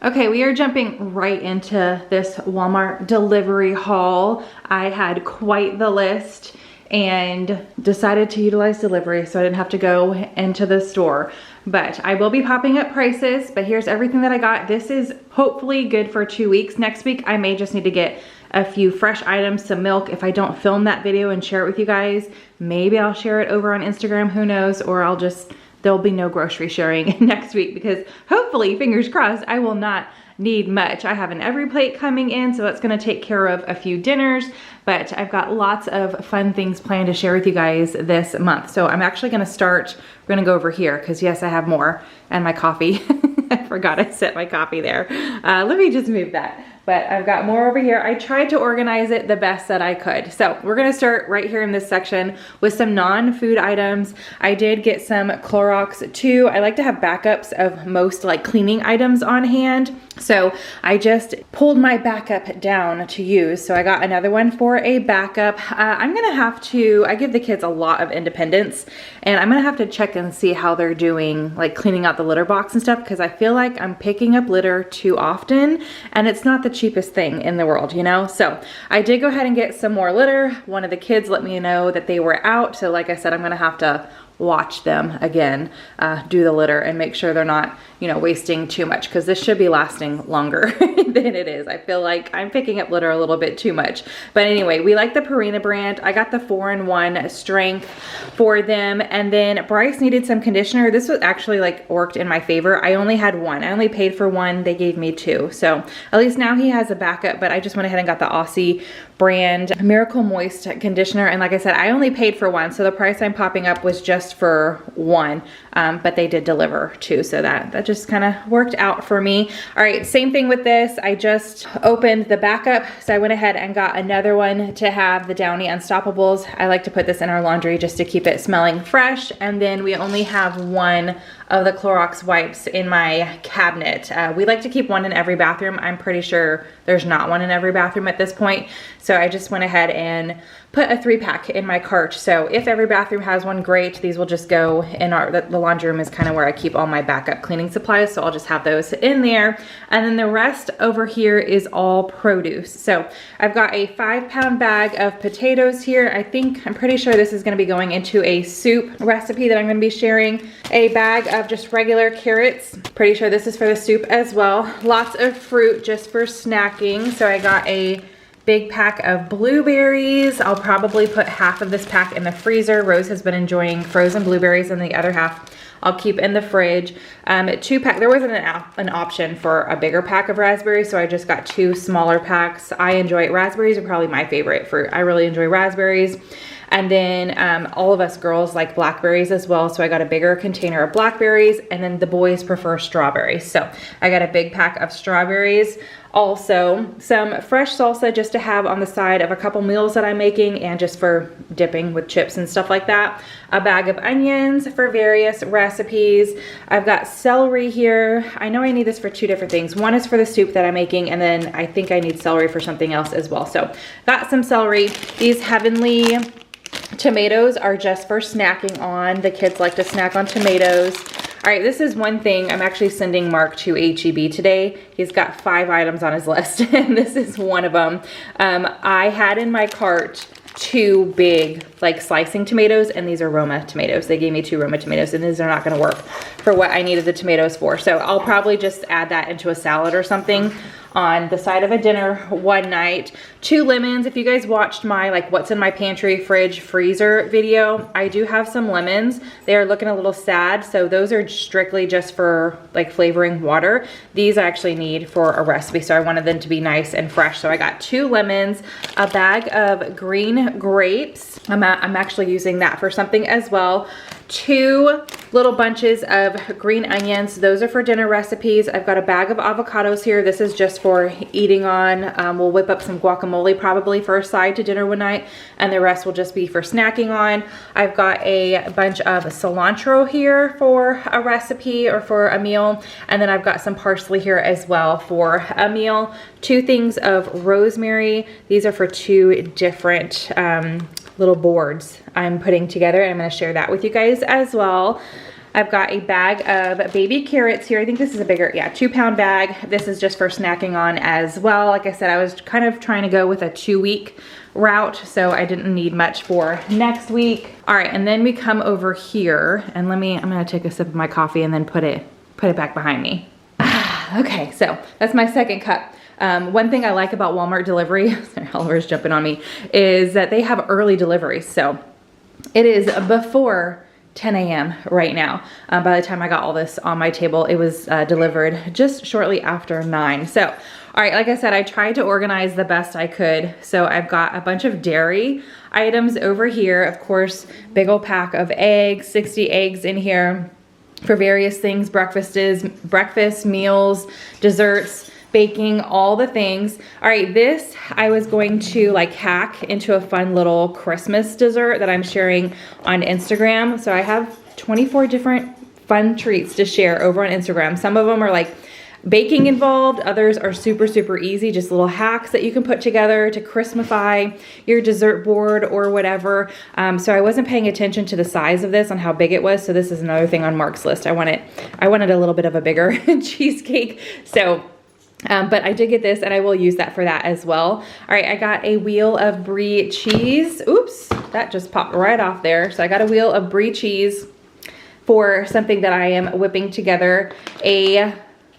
Okay, we are jumping right into this Walmart delivery haul. I had quite the list and decided to utilize delivery so I didn't have to go into the store. But I will be popping up prices, but here's everything that I got. This is hopefully good for 2 weeks. Next week, I may just need to get a few fresh items, some milk. If I don't film that video and share it with you guys, maybe I'll share it over on Instagram, who knows, or there'll be no grocery sharing next week because hopefully, fingers crossed, I will not need much. I have an every plate coming in, so it's gonna take care of a few dinners, but I've got lots of fun things planned to share with you guys this month. So I'm actually gonna we're gonna go over here because yes, I have more, and my coffee. I forgot I set my coffee there. Let me just move that. But I've got more over here. I tried to organize it the best that I could. So we're gonna start right here in this section with some non-food items. I did get some Clorox too. I like to have backups of most like cleaning items on hand. So I just pulled my backup down to use. So I got another one for a backup. I'm gonna have to, I give the kids a lot of independence and I'm gonna have to check and see how they're doing, like cleaning out the litter box and stuff, because I feel like I'm picking up litter too often and it's not the cheapest thing in the world, you know? So I did go ahead and get some more litter. One of the kids let me know that they were out. So like I said, I'm gonna have to watch them again, do the litter and make sure they're not, you know, wasting too much, because this should be lasting longer than it is. I feel like I'm picking up litter a little bit too much. But anyway, we like the Purina brand. I got the 4-in-1 strength for them. And then Bryce needed some conditioner. This was actually like worked in my favor. I only had one. I only paid for one. They gave me two. So at least now he has a backup, but I just went ahead and got the Aussie brand Miracle Moist conditioner. And like I said, I only paid for one. So the price I'm popping up was just for one, but they did deliver two. So that just kind of worked out for me. All right, same thing with this. I just opened the backup. So I went ahead and got another one to have the Downy Unstoppables. I like to put this in our laundry just to keep it smelling fresh. And then we only have one of the Clorox wipes in my cabinet. We like to keep one in every bathroom. I'm pretty sure there's not one in every bathroom at this point. So I just went ahead and put a 3-pack in my cart. So if every bathroom has one, great. These will just go in the laundry room is kind of where I keep all my backup cleaning supplies. So I'll just have those in there. And then the rest over here is all produce. So I've got a 5-pound bag of potatoes here. I'm pretty sure this is gonna be going into a soup recipe that I'm gonna be sharing. A bag of just regular carrots. Pretty sure this is for the soup as well. Lots of fruit just for snacking. So I got a big pack of blueberries. I'll probably put half of this pack in the freezer. Rose has been enjoying frozen blueberries, and the other half I'll keep in the fridge. 2-pack, there wasn't an option for a bigger pack of raspberries, so I just got 2 smaller packs. I enjoy raspberries, are probably my favorite fruit. I really enjoy raspberries. And then all of us girls like blackberries as well. So I got a bigger container of blackberries, and then the boys prefer strawberries. So I got a big pack of strawberries. Also, some fresh salsa just to have on the side of a couple meals that I'm making and just for dipping with chips and stuff like that. A bag of onions for various recipes. I've got celery here. I know I need this for 2 different things. One is for the soup that I'm making, and then I think I need celery for something else as well. So got some celery. These Heavenly tomatoes are just for snacking on. The kids like to snack on tomatoes. All right, this is one thing. I'm actually sending Mark to HEB today. He's got 5 items on his list, and this is one of them. I had in my cart 2 big, like slicing tomatoes, and these are Roma tomatoes. They gave me 2 Roma tomatoes, and these are not gonna work for what I needed the tomatoes for. So I'll probably just add that into a salad or something on the side of a dinner one night. 2 lemons. If you guys watched my like what's in my pantry, fridge, freezer video, I do have some lemons. They are looking a little sad, so those are strictly just for like flavoring water. These I actually need for a recipe, so I wanted them to be nice and fresh. So I got 2 lemons, a bag of green grapes. I'm actually using that for something as well. 2 little bunches of green onions. Those are for dinner recipes. I've got a bag of avocados here. This is just for eating on. We'll whip up some guacamole probably for a side to dinner one night, and the rest will just be for snacking on. I've got a bunch of cilantro here for a recipe or for a meal, and then I've got some parsley here as well for a meal. 2 things of rosemary. These are for 2 different little boards I'm putting together, and I'm going to share that with you guys as well. I've got a bag of baby carrots here. I think this is a bigger, yeah, 2-pound bag. This is just for snacking on as well. Like I said, I was kind of trying to go with a 2-week route, so I didn't need much for next week. All right, and then we come over here, and I'm gonna take a sip of my coffee and then put it back behind me. Okay, so that's my second cup. One thing I like about Walmart delivery, sorry, Oliver's jumping on me, is that they have early deliveries. So it is before 10 a.m. right now. By the time I got all this on my table, it was delivered just shortly after 9. So, all right, like I said, I tried to organize the best I could. So I've got a bunch of dairy items over here. Of course, big old pack of eggs, 60 eggs in here for various things, breakfast, meals, desserts, baking, all the things. All right, this I was going to like hack into a fun little Christmas dessert that I'm sharing on Instagram. So I have 24 different fun treats to share over on Instagram. Some of them are like baking involved, others are super, super easy, just little hacks that you can put together to Christmify your dessert board or whatever. So I wasn't paying attention to the size of this, on how big it was. So this is another thing on Mark's list. I wanted a little bit of a bigger cheesecake. So but I did get this, and I will use that for that as well. All right, I got a wheel of brie cheese. Oops, that just popped right off there. So I got a wheel of brie cheese for something that I am whipping together. A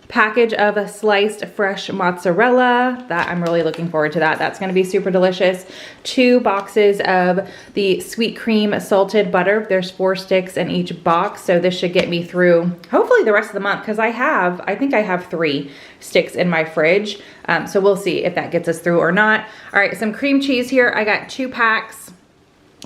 package of a sliced fresh mozzarella that I'm really looking forward to that. That's going to be super delicious. 2 boxes of the sweet cream salted butter. There's 4 sticks in each box. So this should get me through hopefully the rest of the month, because I think I have 3 sticks in my fridge. So we'll see if that gets us through or not. All right, some cream cheese here. I got 2 packs.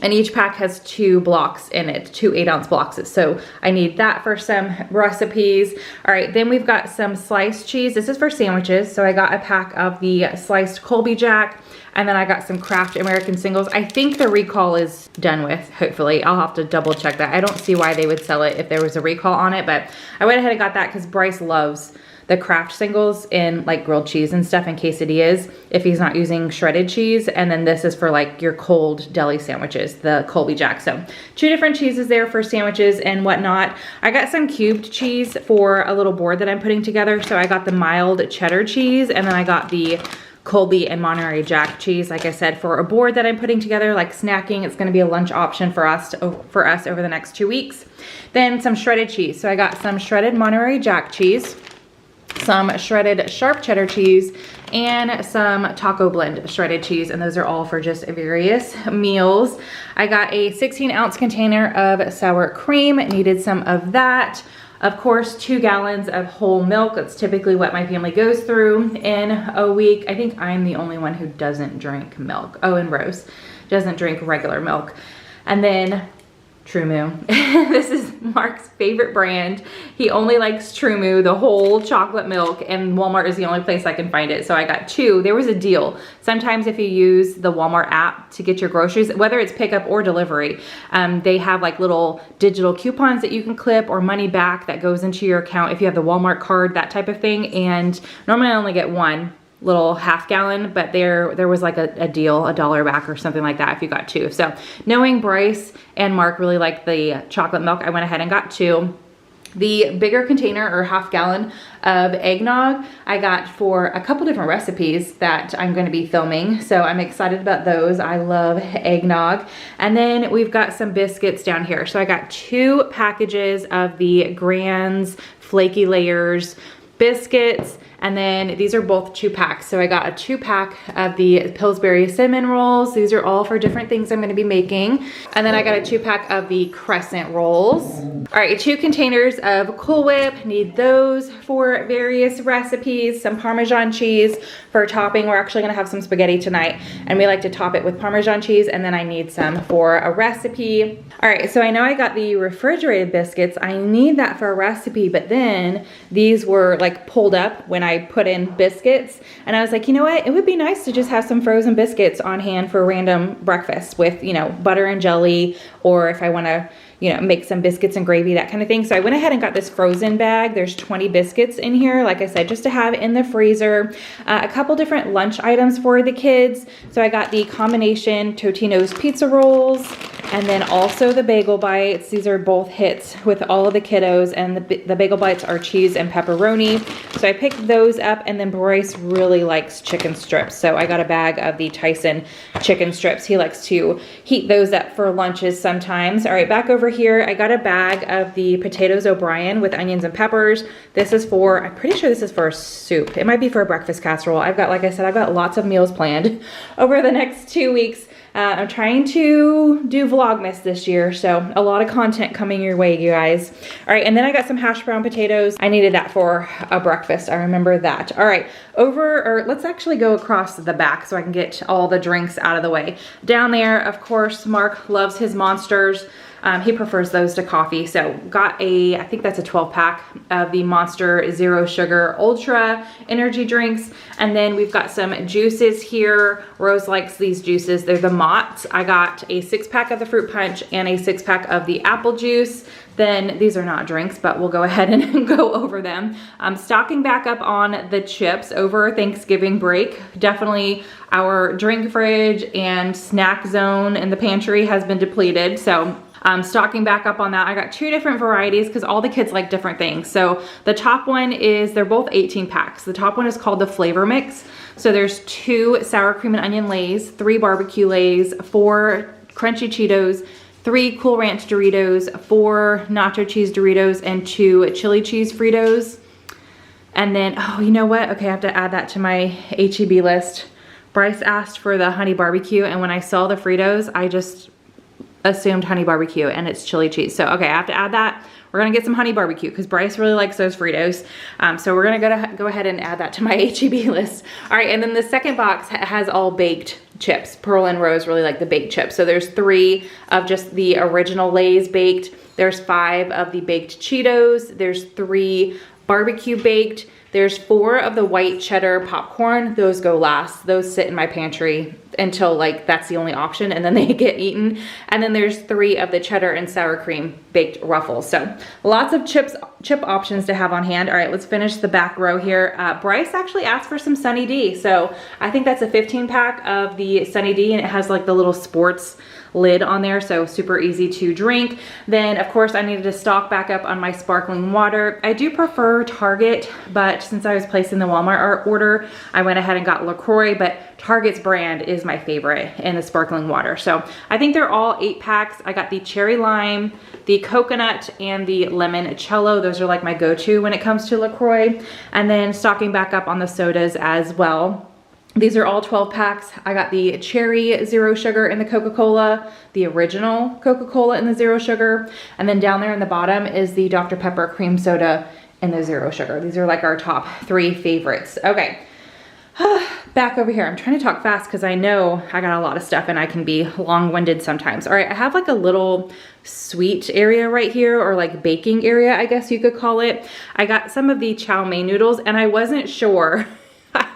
And each pack has 2 blocks in it, 2 8-ounce blocks. So I need that for some recipes. All right, then we've got some sliced cheese. This is for sandwiches. So I got a pack of the sliced Colby Jack, and then I got some Kraft American Singles. I think the recall is done with, hopefully. I'll have to double check that. I don't see why they would sell it if there was a recall on it, but I went ahead and got that because Bryce loves the Kraft Singles in like grilled cheese and stuff, in quesadillas, if he's not using shredded cheese. And then this is for like your cold deli sandwiches, the Colby Jack. So 2 different cheeses there for sandwiches and whatnot. I got some cubed cheese for a little board that I'm putting together. So I got the mild cheddar cheese, and then I got the Colby and Monterey Jack cheese, like I said, for a board that I'm putting together, like snacking. It's gonna be a lunch option for us over the next 2 weeks. Then some shredded cheese. So I got some shredded Monterey Jack cheese, some shredded sharp cheddar cheese, and some taco blend shredded cheese, and those are all for just various meals. I got a 16-ounce container of sour cream, needed some of that. Of course, 2 gallons of whole milk. That's typically what my family goes through in a week. I think I'm the only one who doesn't drink milk. Oh, and Rose doesn't drink regular milk. And then True Moo. This is Mark's favorite brand. He only likes True Moo, the whole chocolate milk, and Walmart is the only place I can find it. So I got 2. There was a deal. Sometimes if you use the Walmart app to get your groceries, whether it's pickup or delivery, they have like little digital coupons that you can clip, or money back that goes into your account if you have the Walmart card, that type of thing. And normally I only get 1 little half gallon, but there was like a deal, $1 back or something like that if you got 2. So knowing Bryce and Mark really like the chocolate milk, I went ahead and got 2. The bigger container, or half gallon, of eggnog I got for a couple different recipes that I'm going to be filming. So I'm excited about those. I love eggnog. And then we've got some biscuits down here. So I got 2 packages of the Grand's Flaky Layers biscuits. And then these are both 2 packs. So I got a 2-pack of the Pillsbury cinnamon rolls. These are all for different things I'm gonna be making. And then I got a 2-pack of the crescent rolls. All right, 2 containers of Cool Whip. Need those for various recipes. Some Parmesan cheese for topping. We're actually gonna have some spaghetti tonight, and we like to top it with Parmesan cheese. And then I need some for a recipe. All right, so I know I got the refrigerated biscuits. I need that for a recipe, but then these were like pulled up when I put in biscuits, and I was like, you know what, it would be nice to just have some frozen biscuits on hand for random breakfast with, you know, butter and jelly, or if I want to, you know, make some biscuits and gravy, that kind of thing. So I went ahead and got this frozen bag. There's 20 biscuits in here, like I said, just to have in the freezer. A couple different lunch items for the kids. So I got the combination Totino's pizza rolls. And then also the bagel bites. These are both hits with all of the kiddos, and the bagel bites are cheese and pepperoni. So I picked those up, and then Bryce really likes chicken strips. So I got a bag of the Tyson chicken strips. He likes to heat those up for lunches sometimes. All right, back over here, I got a bag of the potatoes O'Brien with onions and peppers. This is for, I'm pretty sure this is for a soup. It might be for a breakfast casserole. I've got, like I said, I've got lots of meals planned over the next 2 weeks. I'm trying to do Vlogmas this year, so a lot of content coming your way, you guys. All right, and then I got some hash brown potatoes. I needed that for a breakfast. I remember that. All right, let's actually go across the back so I can get all the drinks out of the way. Down there, of course, Mark loves his Monsters. He prefers those to coffee. So got I think that's a 12 pack of the Monster Zero Sugar Ultra energy drinks. And then we've got some juices here. Rose likes these juices. They're the Mott's. I got a 6-pack of the fruit punch and a 6-pack of the apple juice. Then these are not drinks, but we'll go ahead and go over them. Stocking back up on the chips over Thanksgiving break. Definitely our drink fridge and snack zone in the pantry has been depleted. So stocking back up on that. I got 2 different varieties because all the kids like different things. So the top one is, they're both 18 packs. The top one is called the Flavor Mix. So there's 2 sour cream and onion Lays, 3 barbecue Lays, 4 crunchy Cheetos, 3 Cool Ranch Doritos, 4 nacho cheese Doritos, and 2 chili cheese Fritos. And then, oh, you know what? Okay, I have to add that to my HEB list. Bryce asked for the honey barbecue, and when I saw the Fritos, I just assumed honey barbecue, and it's chili cheese. So, okay, I have to add that. We're gonna get some honey barbecue because Bryce really likes those Fritos. So we're gonna go ahead and add that to my HEB list. All right, and then the second box has all baked chips. Pearl and Rose really like the baked chips. So there's 3 of just the original Lay's baked. There's 5 of the baked Cheetos. There's 3 barbecue baked. There's 4 of the white cheddar popcorn. Those go last. Those sit in my pantry until like that's the only option, and then they get eaten. And then there's 3 of the cheddar and sour cream baked ruffles. So lots of chip options to have on hand. All right, let's finish the back row here. Bryce actually asked for some Sunny D. So I think that's a 15 pack of the Sunny D, and it has like the little sports lid on there, so super easy to drink. Then of course I needed to stock back up on my sparkling water. I do prefer Target, but since I was placing the Walmart order, I went ahead and got LaCroix, but Target's brand is my favorite in the sparkling water. So I think they're all 8 packs. I got the cherry lime, the coconut, and the limoncello. Those are like my go-to when it comes to LaCroix. And then stocking back up on the sodas as well. These are all 12 packs. I got the cherry zero sugar in the Coca-Cola, the original Coca-Cola in the zero sugar, and then down there in the bottom is the Dr. Pepper cream soda in the zero sugar. These are like our top 3 favorites. Okay, back over here. I'm trying to talk fast because I know I got a lot of stuff and I can be long-winded sometimes. All right, I have like a little sweet area right here, or like baking area, I guess you could call it. I got some of the chow mein noodles, and I wasn't sure.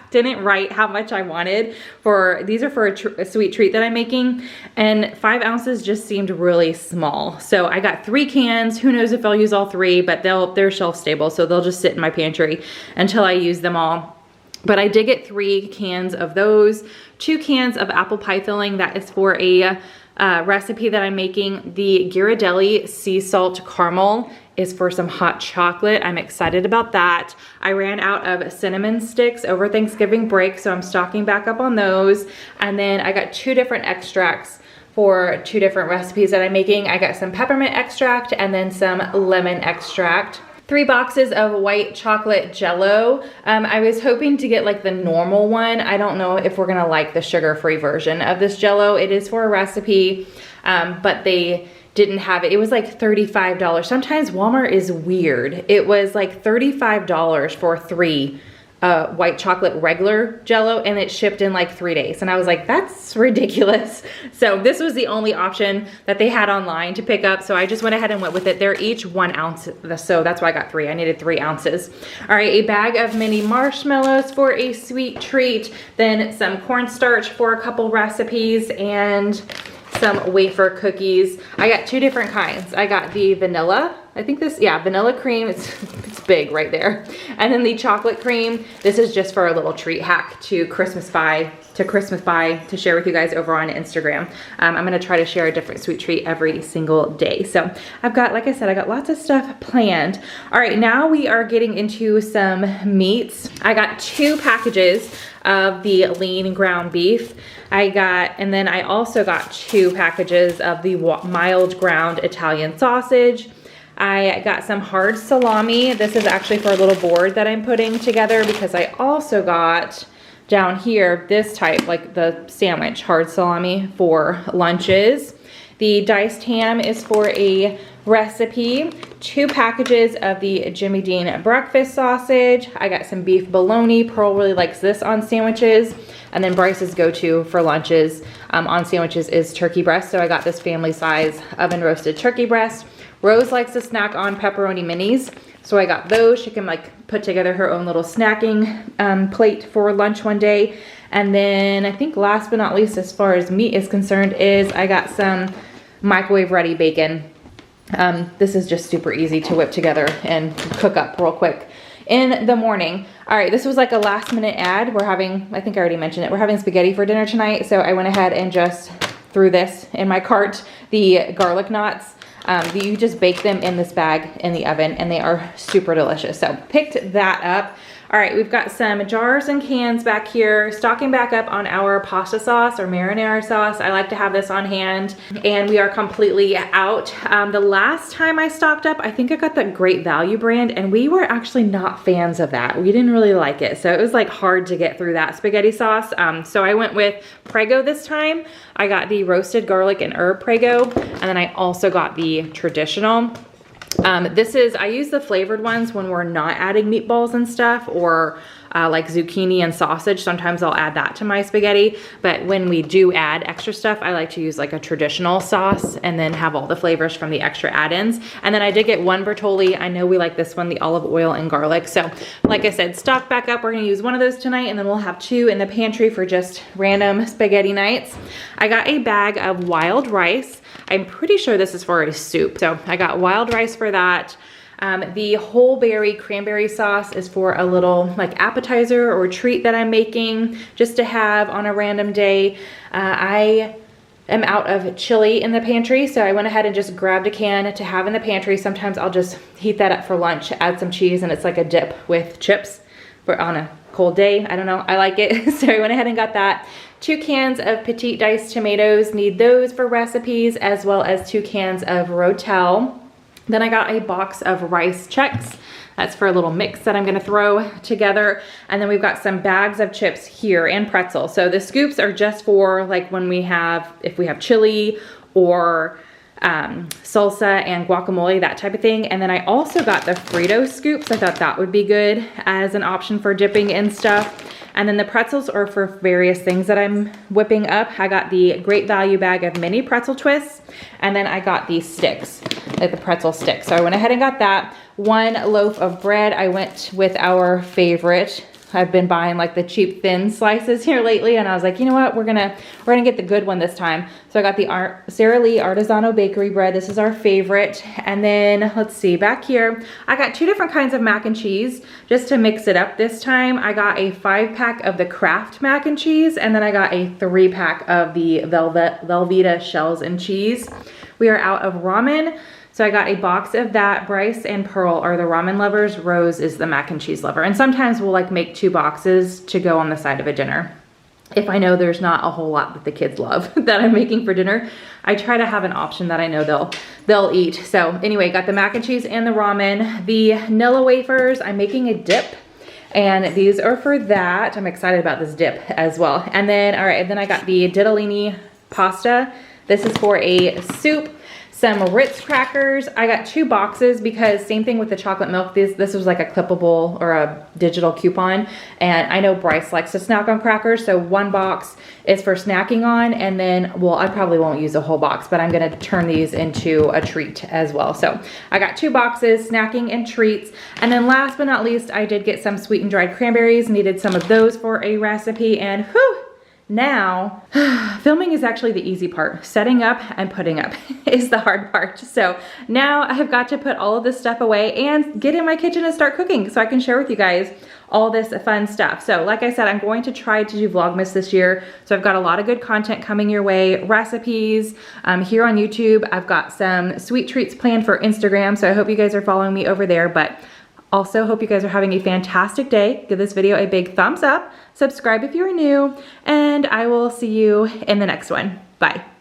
Didn't write how much I wanted for, these are for a sweet treat that I'm making, and 5 ounces just seemed really small. So I got 3 cans. Who knows if I'll use all 3, but they're shelf stable, so they'll just sit in my pantry until I use them all. But I did get 3 cans of those, 2 cans of apple pie filling. That is for a recipe that I'm making. The Ghirardelli sea salt caramel is for some hot chocolate. I'm excited about that. I ran out of cinnamon sticks over Thanksgiving break, so I'm stocking back up on those. And then I got 2 different extracts for 2 different recipes that I'm making. I got some peppermint extract and then some lemon extract. 3 boxes of white chocolate Jello. I was hoping to get like the normal one. I don't know if we're gonna like the sugar-free version of this Jello. It is for a recipe, but they didn't have it. It was like $35. Sometimes Walmart is weird. It was like $35 for 3 white chocolate regular Jello, and it shipped in like 3 days. And I was like, that's ridiculous. So this was the only option that they had online to pick up. So I just went ahead and went with it. They're each 1 ounce. So that's why I got 3. I needed 3 ounces. All right, a bag of mini marshmallows for a sweet treat. Then some cornstarch for a couple recipes, and some wafer cookies. I got 2 different kinds. I got the vanilla I think this, yeah, vanilla cream, it's big right there. And then the chocolate cream, this is just for a little treat hack to Christmas buy to share with you guys over on Instagram. I'm gonna try to share a different sweet treat every single day. So I've got, like I said, I got lots of stuff planned. All right, now we are getting into some meats. I got 2 packages of the lean ground beef. And then I also got 2 packages of the mild ground Italian sausage. I got some hard salami. This is actually for a little board that I'm putting together because I also got down here this type, like the sandwich hard salami for lunches. The diced ham is for a recipe. 2 packages of the Jimmy Dean breakfast sausage. I got some beef bologna. Pearl really likes this on sandwiches. And then Bryce's go-to for lunches on sandwiches is turkey breast. So I got this family size oven roasted turkey breast. Rose likes to snack on pepperoni minis. So I got those. She can like put together her own little snacking plate for lunch one day. And then I think last but not least, as far as meat is concerned, is I got some microwave ready bacon. This is just super easy to whip together and cook up real quick in the morning. All right, this was like a last minute ad. We're having, I think I already mentioned it, we're having spaghetti for dinner tonight. So I went ahead and just threw this in my cart, the garlic knots. You just bake them in this bag in the oven and they are super delicious. So picked that up. All right, we've got some jars and cans back here, stocking back up on our pasta sauce or marinara sauce. I like to have this on hand, and we are completely out. The last time I stocked up, I think I got the Great Value brand, and we were actually not fans of that. We didn't really like it, so it was like hard to get through that spaghetti sauce. So I went with Prego this time. I got the roasted garlic and herb Prego, and then I also got the traditional. I use the flavored ones when we're not adding meatballs and stuff, or like zucchini and sausage. Sometimes I'll add that to my spaghetti, but when we do add extra stuff, I like to use like a traditional sauce and then have all the flavors from the extra add-ins. And then I did get 1 Bertolli. I know we like this one, the olive oil and garlic. So like I said, stock back up. We're gonna use one of those tonight, and then we'll have 2 in the pantry for just random spaghetti nights. I got a bag of wild rice. I'm pretty sure this is for a soup. So I got wild rice for that. The whole berry cranberry sauce is for a little like appetizer or treat that I'm making just to have on a random day. I am out of chili in the pantry, so I went ahead and just grabbed a can to have in the pantry. Sometimes I'll just heat that up for lunch, add some cheese, and it's like a dip with chips for on a cold day. I don't know, I like it. So I went ahead and got that. 2 cans of petite diced tomatoes, need those for recipes, as well as 2 cans of Rotel. Then I got a box of rice checks. That's for a little mix that I'm gonna throw together. And then we've got some bags of chips here and pretzels. So the scoops are just for like when we have, if we have chili or salsa and guacamole, that type of thing. And then I also got the Frito scoops. I thought that would be good as an option for dipping in stuff. And then the pretzels are for various things that I'm whipping up. I got the Great Value bag of mini pretzel twists, and then I got these sticks, like the pretzel sticks. So I went ahead and got that. 1 loaf of bread. I went with our favorite. I've been buying like the cheap thin slices here lately, and I was like, you know what, we're gonna get the good one this time. So I got the Sara Lee Artisanal Bakery bread. This is our favorite. And then let's see, back here, I got 2 different kinds of mac and cheese just to mix it up this time. I got a 5-pack of the Kraft mac and cheese, and then I got a 3-pack of the Velveeta shells and cheese. We are out of ramen. So I got a box of that. Bryce and Pearl are the ramen lovers. Rose is the mac and cheese lover. And sometimes we'll like make 2 boxes to go on the side of a dinner. If I know there's not a whole lot that the kids love that I'm making for dinner, I try to have an option that I know they'll eat. So anyway, got the mac and cheese and the ramen. The Nilla wafers, I'm making a dip, and these are for that. I'm excited about this dip as well. And then, all right, and then I got the ditalini pasta. This is for a soup. Some Ritz crackers. I got 2 boxes because same thing with the chocolate milk. This was like a clippable or a digital coupon. And I know Bryce likes to snack on crackers. So 1 box is for snacking on. And then, well, I probably won't use a whole box, but I'm gonna turn these into a treat as well. So I got 2 boxes, snacking and treats. And then last but not least, I did get some sweetened dried cranberries. Needed some of those for a recipe. And whew, Now, filming is actually the easy part. Setting up and putting up is the hard part. So now I've got to put all of this stuff away and get in my kitchen and start cooking so I can share with you guys all this fun stuff. So like I said, I'm going to try to do Vlogmas this year. So I've got a lot of good content coming your way, recipes here on YouTube. I've got some sweet treats planned for Instagram. So I hope you guys are following me over there, but also hope you guys are having a fantastic day. Give this video a big thumbs up, subscribe if you're new, and I will see you in the next one. Bye.